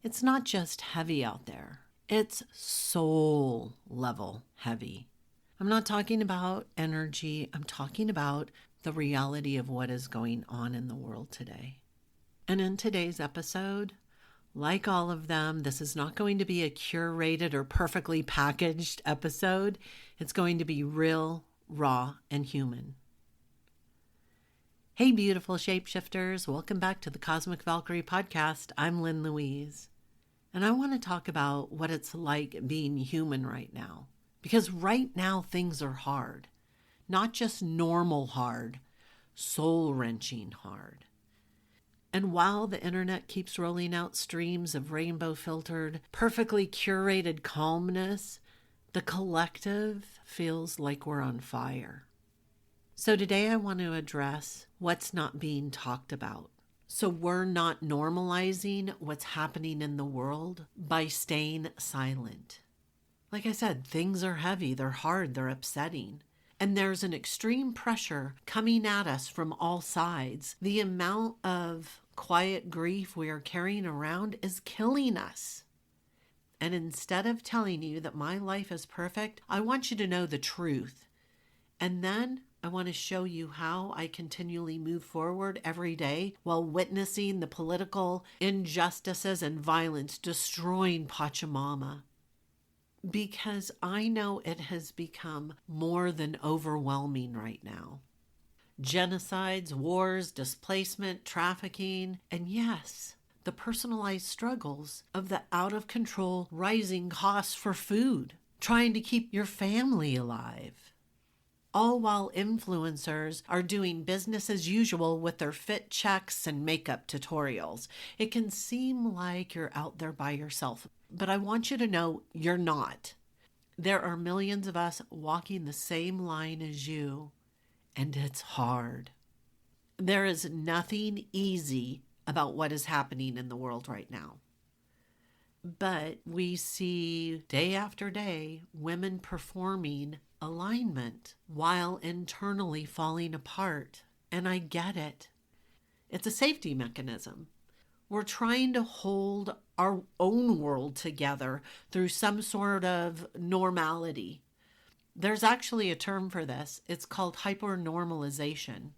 It's not just heavy out there. It's soul level heavy. I'm not talking about energy. I'm talking about the reality of what is going on in the world today. And in today's episode, like all of them, this is not going to be a curated or perfectly packaged episode. It's going to be real, raw, and human. Hey, beautiful shapeshifters. Welcome back to the Cosmic Valkyrie podcast. I'm Lynn Louise. And I want to talk about what it's like being human right now. Because right now things are hard. Not just normal hard, soul-wrenching hard. And while the internet keeps rolling out streams of rainbow-filtered, perfectly curated calmness, the collective feels like we're on fire. So today I want to address what's not being talked about. So we're not normalizing what's happening in the world by staying silent. Like I said, things are heavy, they're hard, they're upsetting. And there's an extreme pressure coming at us from all sides. The amount of quiet grief we are carrying around is killing us. And instead of telling you that my life is perfect, I want you to know the truth. And then I want to show you how I continually move forward every day while witnessing the political injustices and violence destroying Pachamama. Because I know it has become more than overwhelming right now. Genocides, wars, displacement, trafficking, and yes, the personalized struggles of the out-of-control rising costs for food, trying to keep your family alive. All while influencers are doing business as usual with their fit checks and makeup tutorials. It can seem like you're out there by yourself, but I want you to know you're not. There are millions of us walking the same line as you, and it's hard. There is nothing easy about what is happening in the world right now. But we see day after day women performing alignment while internally falling apart. And I get it. It's a safety mechanism. We're trying to hold our own world together through some sort of normality. There's actually a term for this. It's called hypernormalization.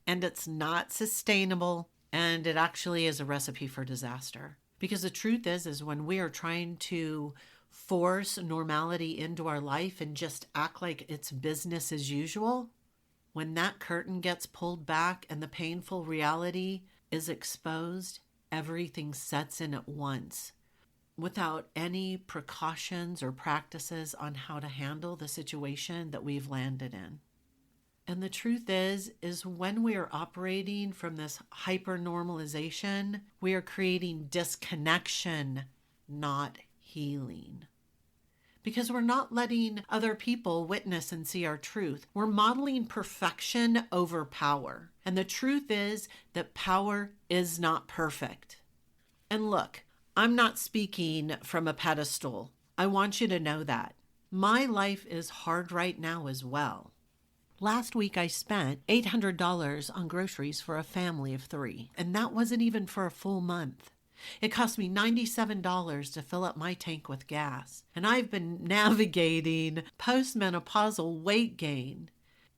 And it's not sustainable, and it actually is a recipe for disaster. Because the truth is when we are trying to force normality into our life and just act like it's business as usual, when that curtain gets pulled back and the painful reality is exposed, everything sets in at once without any precautions or practices on how to handle the situation that we've landed in. And the truth is when we are operating from this hyper-normalization, we are creating disconnection, not healing. Because we're not letting other people witness and see our truth. We're modeling perfection over power. And the truth is that power is not perfect. And look, I'm not speaking from a pedestal. I want you to know that. My life is hard right now as well. Last week I spent $800 on groceries for a family of 3, and that wasn't even for a full month. It cost me $97 to fill up my tank with gas, and I've been navigating postmenopausal weight gain.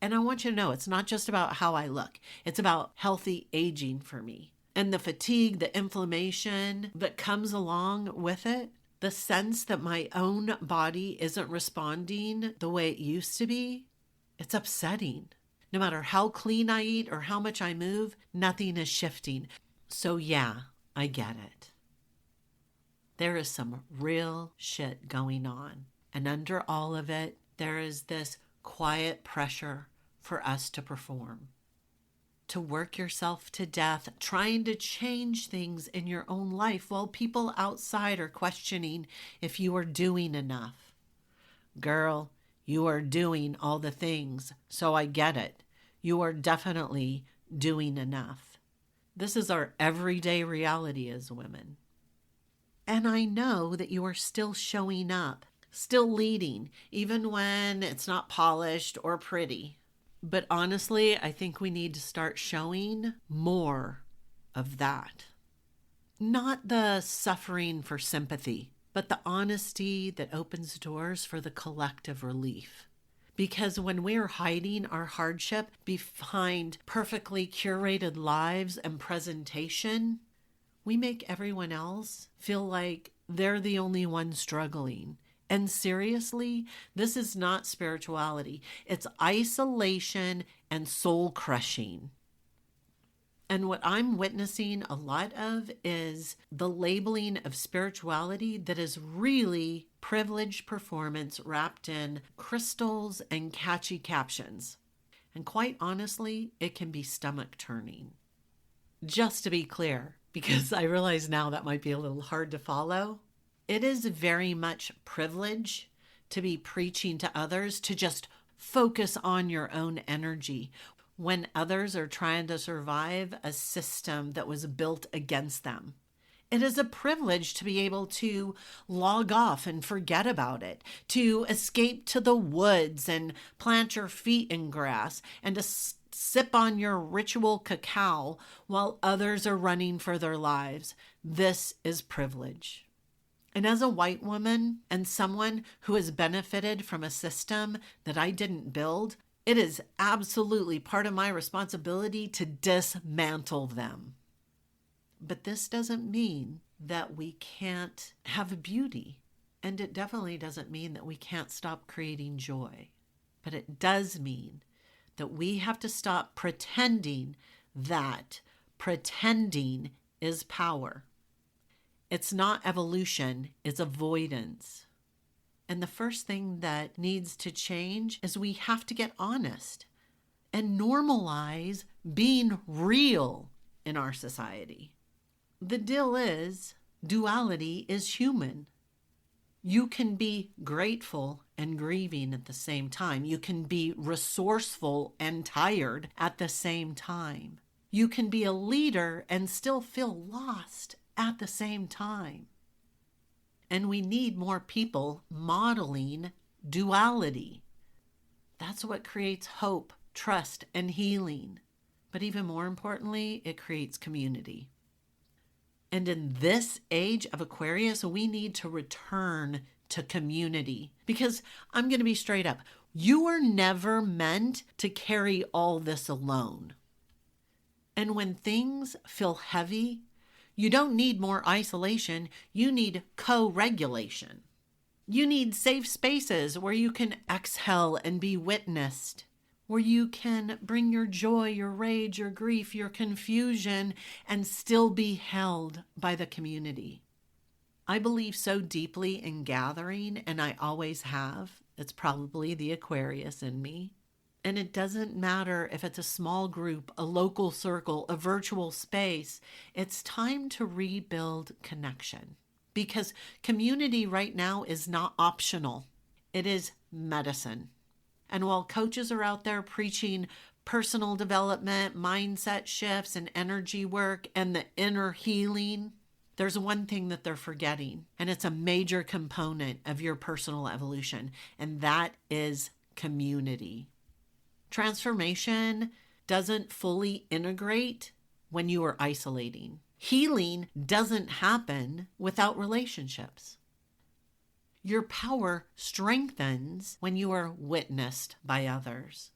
And I want you to know it's not just about how I look. It's about healthy aging for me. And the fatigue, the inflammation that comes along with it, the sense that my own body isn't responding the way it used to be, it's upsetting. No matter how clean I eat or how much I move, nothing is shifting. So yeah, I get it. There is some real shit going on. And under all of it, there is this quiet pressure for us to perform. To work yourself to death, trying to change things in your own life while people outside are questioning if you are doing enough. Girl, you are doing all the things, so I get it. You are definitely doing enough. This is our everyday reality as women. And I know that you are still showing up, still leading, even when it's not polished or pretty. But honestly, I think we need to start showing more of that. Not the suffering for sympathy, but the honesty that opens doors for the collective relief. Because when we're hiding our hardship behind perfectly curated lives and presentation, we make everyone else feel like they're the only one struggling. And seriously, this is not spirituality. It's isolation and soul crushing. And what I'm witnessing a lot of is the labeling of spirituality that is really privileged performance wrapped in crystals and catchy captions. And quite honestly, it can be stomach turning. Just to be clear, because I realize now that might be a little hard to follow, it is very much privilege to be preaching to others to just focus on your own energy when others are trying to survive a system that was built against them. It is a privilege to be able to log off and forget about it, to escape to the woods and plant your feet in grass, and to sip on your ritual cacao while others are running for their lives. This is privilege. And as a white woman and someone who has benefited from a system that I didn't build, it is absolutely part of my responsibility to dismantle them. But this doesn't mean that we can't have beauty. And it definitely doesn't mean that we can't stop creating joy. But it does mean that we have to stop pretending that pretending is power. It's not evolution, it's avoidance. And the first thing that needs to change is we have to get honest and normalize being real in our society. The deal is, duality is human. You can be grateful and grieving at the same time. You can be resourceful and tired at the same time. You can be a leader and still feel lost at the same time. And we need more people modeling duality. That's what creates hope, trust, and healing. But even more importantly, it creates community. And in this age of Aquarius, we need to return to community. Because I'm going to be straight up. You were never meant to carry all this alone. And when things feel heavy, you don't need more isolation. You need co-regulation. You need safe spaces where you can exhale and be witnessed, where you can bring your joy, your rage, your grief, your confusion, and still be held by the community. I believe so deeply in gathering, and I always have. It's probably the Aquarius in me. And it doesn't matter if it's a small group, a local circle, a virtual space. It's time to rebuild connection, because community right now is not optional. It is medicine. And while coaches are out there preaching personal development, mindset shifts, and energy work, and the inner healing, there's one thing that they're forgetting, and it's a major component of your personal evolution, and that is community. Transformation doesn't fully integrate when you are isolating. Healing doesn't happen without relationships. Your power strengthens when you are witnessed by others.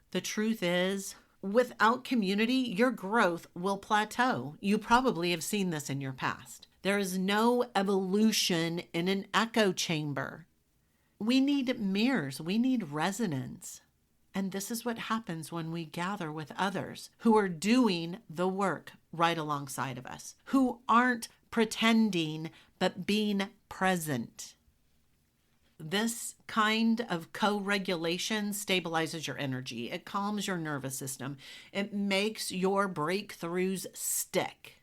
The truth is, without community, your growth will plateau. You probably have seen this in your past. There is no evolution in an echo chamber. We need mirrors. We need resonance. And this is what happens when we gather with others who are doing the work right alongside of us, who aren't pretending, but being present. This kind of co-regulation stabilizes your energy. It calms your nervous system. It makes your breakthroughs stick.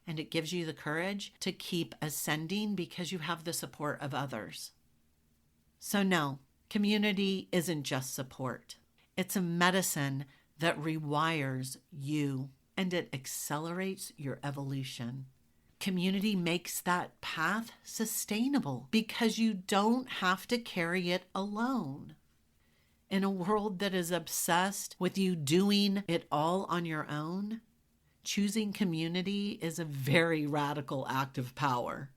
And it gives you the courage to keep ascending because you have the support of others. So no, community isn't just support. It's a medicine that rewires you, and it accelerates your evolution. Community makes that path sustainable because you don't have to carry it alone. In a world that is obsessed with you doing it all on your own, choosing community is a very radical act of power.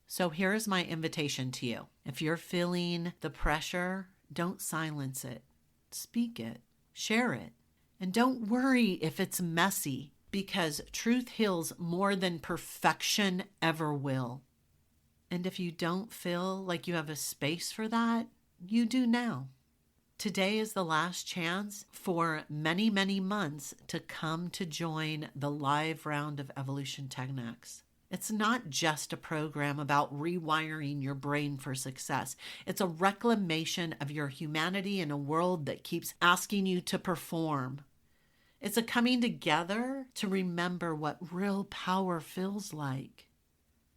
So here's my invitation to you. If you're feeling the pressure, don't silence it. Speak it. Share it. And don't worry if it's messy, because truth heals more than perfection ever will. And if you don't feel like you have a space for that, you do now. Today is the last chance for many, many months to come to join the live round of Evolution 10X. It's not just a program about rewiring your brain for success. It's a reclamation of your humanity in a world that keeps asking you to perform. It's a coming together to remember what real power feels like.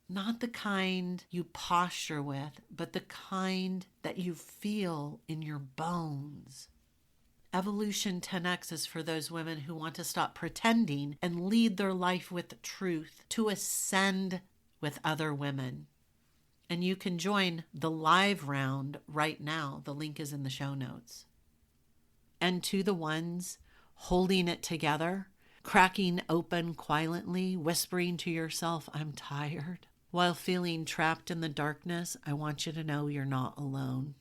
Not the kind you posture with, but the kind that you feel in your bones. Evolution 10X is for those women who want to stop pretending and lead their life with truth, to ascend with other women. And you can join the live round right now. The link is in the show notes. And to the ones holding it together, cracking open quietly, whispering to yourself, "I'm tired," while feeling trapped in the darkness, I want you to know you're not alone.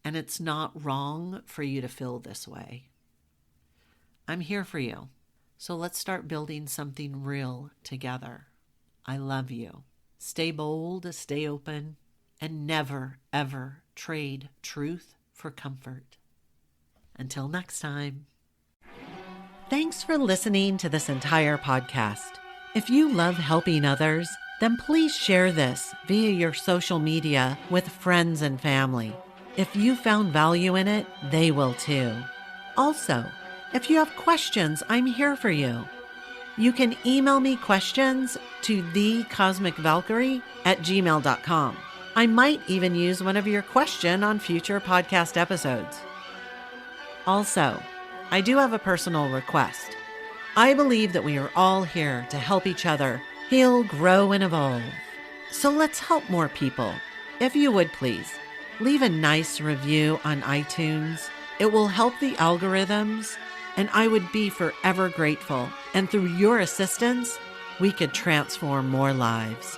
And it's not wrong for you to feel this way. I'm here for you. So let's start building something real together. I love you. Stay bold, stay open, and never, ever trade truth for comfort. Until next time. Thanks for listening to this entire podcast. If you love helping others, then please share this via your social media with friends and family. If you found value in it, they will too. Also, if you have questions, I'm here for you. You can email me questions to thecosmicvalkyrie@gmail.com. I might even use one of your questions on future podcast episodes. Also, I do have a personal request. I believe that we are all here to help each other heal, grow, and evolve. So let's help more people. If you would please, leave a nice review on iTunes. It will help the algorithms, and I would be forever grateful. And through your assistance, we could transform more lives.